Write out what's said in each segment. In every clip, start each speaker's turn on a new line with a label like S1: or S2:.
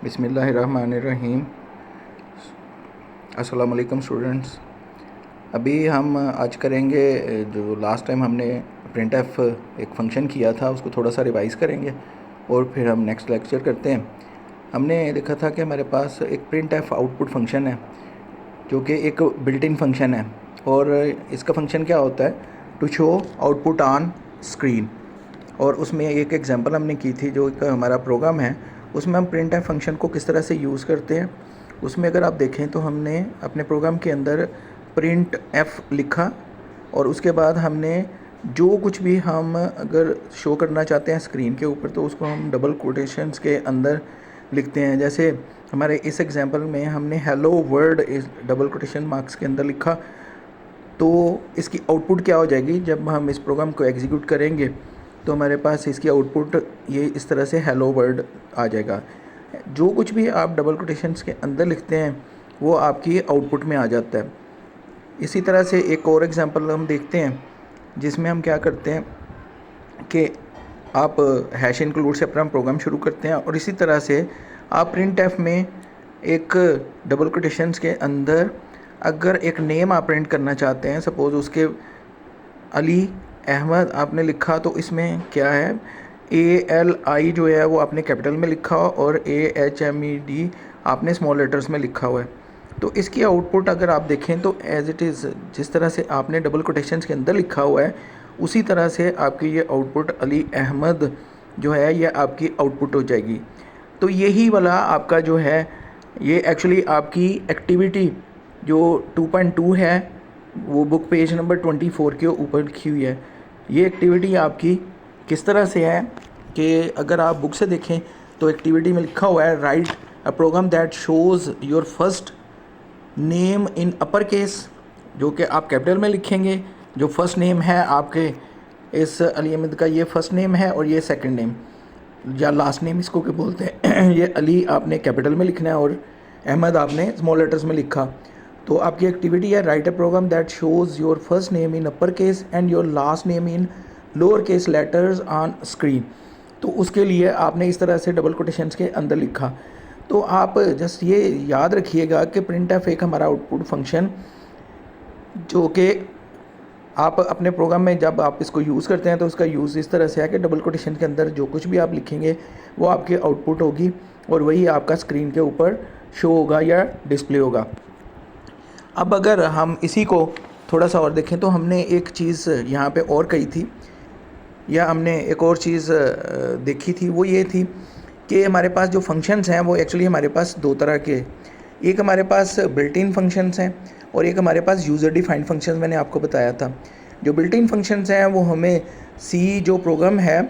S1: बिस्मिल्लाहिर्रहमानिर्रहीम। अस्सलाम वालेकुम स्टूडेंट्स। अभी हम आज करेंगे जो लास्ट टाइम हमने प्रिंट एफ एक फ़ंक्शन किया था उसको थोड़ा सा रिवाइज़ करेंगे और फिर हम नेक्स्ट लेक्चर करते हैं। हमने देखा था कि हमारे पास एक प्रिंट एफ आउटपुट फंक्शन है जो कि एक बिल्ट इन फंक्शन है और इसका फंक्शन क्या होता है, to show output on screen. और उसमें एक एग्जांपल हमने की थी, जो एक हमारा प्रोग्राम है उसमें हम प्रिंट एफ फंक्शन को किस तरह से यूज़ करते हैं। उसमें अगर आप देखें तो हमने अपने प्रोग्राम के अंदर प्रिंट एफ लिखा और उसके बाद हमने जो कुछ भी हम अगर शो करना चाहते हैं स्क्रीन के ऊपर तो उसको हम डबल कोटेशंस के अंदर लिखते हैं। जैसे हमारे इस एग्जांपल में हमने हेलो वर्ल्ड इस डबल कोटेशन मार्क्स के अंदर लिखा, तो इसकी आउटपुट क्या हो जाएगी जब हम इस प्रोग्राम को एग्जीक्यूट करेंगे तो हमारे पास इसकी आउटपुट ये इस तरह से हेलो वर्ल्ड आ जाएगा। जो कुछ भी आप डबल कोटेशंस के अंदर लिखते हैं वो आपकी आउटपुट में आ जाता है। इसी तरह से एक और एग्जांपल हम देखते हैं जिसमें हम क्या करते हैं कि आप हैश इंक्लूड से अपना प्रोग्राम शुरू करते हैं और इसी तरह से आप प्रिंट एफ में एक डबल कोटेशंस के अंदर अगर एक नेम आप प्रिंट करना चाहते हैं, सपोज़ उसके अली अहमद आपने लिखा, तो इसमें क्या है ALI जो है वो आपने कैपिटल में लिखा और AHMED आपने स्मॉल लेटर्स में लिखा हुआ है। तो इसकी आउटपुट अगर आप देखें तो एज़ इट इज़ जिस तरह से आपने डबल कोटेशंस के अंदर लिखा हुआ है उसी तरह से आपकी ये आउटपुट अली अहमद जो है ये आपकी आउटपुट हो जाएगी। तो यही वाला आपका जो है ये एक्चुअली आपकी एक्टिविटी जो 2.2 है वो बुक पेज नंबर 24 के ऊपर लिखी हुई है। ये एक्टिविटी आपकी किस तरह से है कि अगर आप बुक से देखें तो एक्टिविटी में लिखा हुआ है write a program that shows your first name in upper case, जो कि आप कैपिटल में लिखेंगे। जो फर्स्ट नेम है आपके इस अली अहमद का ये फर्स्ट नेम है और ये सेकंड नेम या लास्ट नेम इसको क्या बोलते हैं ये अली आपने कैपिटल में लिखना है और अहमद आपने स्मॉल लेटर्स में लिखा। तो आपकी एक्टिविटी है write a program that shows your first name in upper case and your last name in lower case letters on screen. तो उसके लिए आपने इस तरह से डबल कोटेशंस के अंदर लिखा। तो आप जस्ट ये याद रखिएगा कि प्रिंट एफ एक हमारा आउटपुट फंक्शन जो कि आप अपने प्रोग्राम में जब आप इसको यूज़ करते हैं तो उसका यूज़ इस तरह से है कि डबल कोटेशन के अंदर जो कुछ भी आप लिखेंगे वो आपकी आउटपुट होगी और वही आपका स्क्रीन के ऊपर शो होगा या डिस्प्ले होगा। अब अगर हम इसी को थोड़ा सा और देखें तो हमने एक चीज़ यहाँ पे और कही थी या हमने एक और चीज़ देखी थी, वो ये थी कि हमारे पास जो फंक्शंस हैं वो एक्चुअली हमारे पास दो तरह के, एक हमारे पास बिल्ट इन फंक्शंस हैं और एक हमारे पास यूज़र डिफाइंड फंक्शंस मैंने आपको बताया था। जो बिल्ट इन फंक्शंस हैं वो हमें सी जो प्रोग्राम है,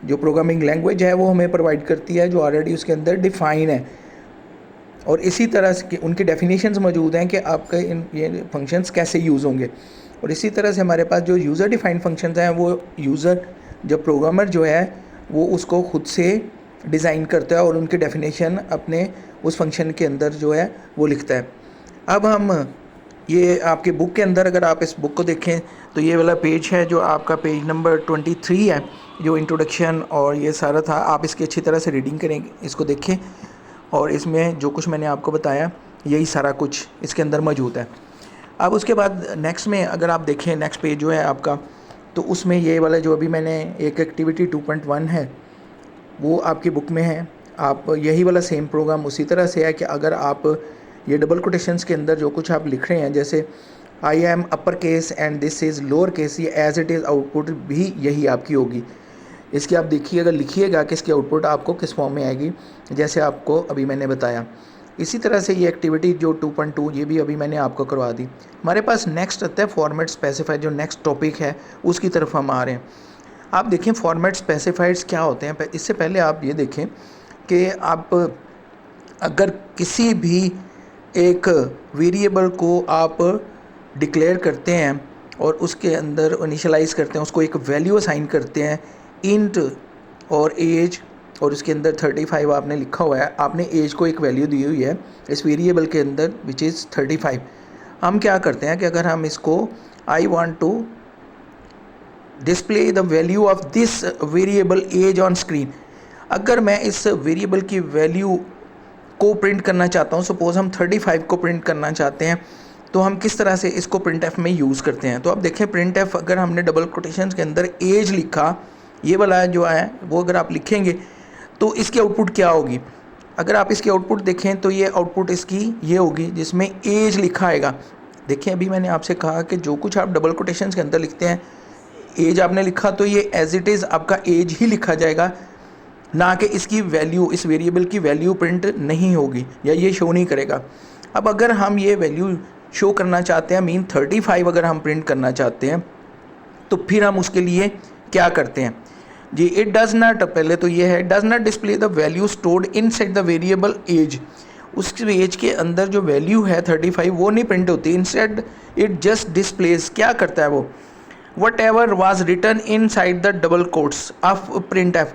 S1: जो प्रोग्रामिंग लैंग्वेज है वो हमें प्रोवाइड करती है जो ऑलरेडी उसके अंदर डिफ़ाइन है और इसी तरह से उनकी डेफिनेशंस मौजूद हैं कि आपके ये फंक्शंस कैसे यूज़ होंगे। और इसी तरह से हमारे पास जो यूज़र डिफाइंड फंक्शंस हैं वो यूज़र जब प्रोग्रामर जो है वो उसको खुद से डिज़ाइन करता है और उनकी डेफिनेशन अपने उस फंक्शन के अंदर जो है वो लिखता है। अब हम ये आपके बुक के अंदर अगर आप इस बुक को देखें तो ये वाला पेज है जो आपका पेज नंबर 23 है, जो इंट्रोडक्शन और ये सारा था। आप इसकी अच्छी तरह से रीडिंग करें, इसको देखें और इसमें जो कुछ मैंने आपको बताया यही सारा कुछ इसके अंदर मौजूद है। अब उसके बाद नेक्स्ट में अगर आप देखें नेक्स्ट पेज जो है आपका, तो उसमें ये वाला जो अभी मैंने एक एक्टिविटी 2.1 है वो आपकी बुक में है। आप यही वाला सेम प्रोग्राम उसी तरह से है कि अगर आप ये डबल कोटेशंस के अंदर जो कुछ आप लिख रहे हैं, जैसे I am upper case and this is lower case, ये एज इट इज़ आउटपुट भी यही आपकी होगी। इसकी आप देखिएगा, लिखिएगा कि इसकी आउटपुट आपको किस फॉर्म में आएगी जैसे आपको अभी मैंने बताया। इसी तरह से ये एक्टिविटी जो 2.2 ये भी अभी मैंने आपको करवा दी। हमारे पास नेक्स्ट आता है फॉर्मेट स्पेसिफाइड, जो नेक्स्ट टॉपिक है उसकी तरफ हम आ रहे हैं। आप देखें फॉर्मेट स्पेसिफाइड्स क्या होते हैं। इससे पहले आप ये देखें कि आप अगर किसी भी एक वेरिएबल को आप डिक्लेयर करते हैं और उसके अंदर इनिशियलाइज़ करते हैं, उसको एक वैल्यू असाइन करते हैं इंट और एज, और उसके अंदर 35 आपने लिखा हुआ है, आपने एज को एक वैल्यू दी हुई है इस वेरिएबल के अंदर विच इज़ 35। हम क्या करते हैं कि अगर हम इसको I want to display the value of this variable age on screen, अगर मैं इस वेरिएबल की वैल्यू को प्रिंट करना चाहता हूँ, सपोज़ हम 35 को प्रिंट करना चाहते हैं, तो हम किस तरह से इसको प्रिंट एफ में यूज़ करते हैं। तो अब देखें प्रिंट एफ अगर हमने डबल कोटेशंस के अंदर एज लिखा, ये वाला जो है वो अगर आप लिखेंगे तो इसकी आउटपुट क्या होगी। अगर आप इसकी आउटपुट देखें तो ये आउटपुट इसकी ये होगी जिसमें एज लिखा आएगा। देखिए अभी मैंने आपसे कहा कि जो कुछ आप डबल कोटेशंस के अंदर लिखते हैं, एज आपने लिखा तो ये एज इट इज़ आपका एज ही लिखा जाएगा, ना कि इसकी वैल्यू, इस वेरिएबल की वैल्यू प्रिंट नहीं होगी या ये शो नहीं करेगा। अब अगर हम ये वैल्यू शो करना चाहते हैं, मीन 35 अगर हम प्रिंट करना चाहते हैं, तो फिर हम उसके लिए क्या करते हैं जी। इट डज़ नॉट, पहले तो ये है does not display the value stored inside the variable age. उस एज के अंदर जो वैल्यू है 35 वो नहीं प्रिंट होती, इंस्टेड इट जस्ट डिस्प्लेस, क्या करता है वो, whatever was written inside the double quotes of print F.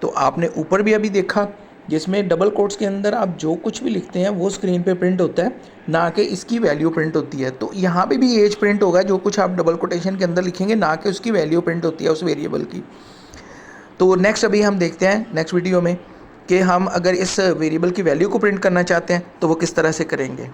S1: तो आपने ऊपर भी अभी देखा जिसमें डबल कोट्स के अंदर आप जो कुछ भी लिखते हैं वो स्क्रीन पे प्रिंट होता है, ना कि इसकी वैल्यू प्रिंट होती है। तो यहाँ पे भी एज प्रिंट होगा, जो कुछ आप डबल कोटेशन के अंदर लिखेंगे, ना कि उसकी वैल्यू प्रिंट होती है उस वेरिएबल की। तो नेक्स्ट अभी हम देखते हैं नेक्स्ट वीडियो में कि हम अगर इस वेरिएबल की वैल्यू को प्रिंट करना चाहते हैं तो वो किस तरह से करेंगे।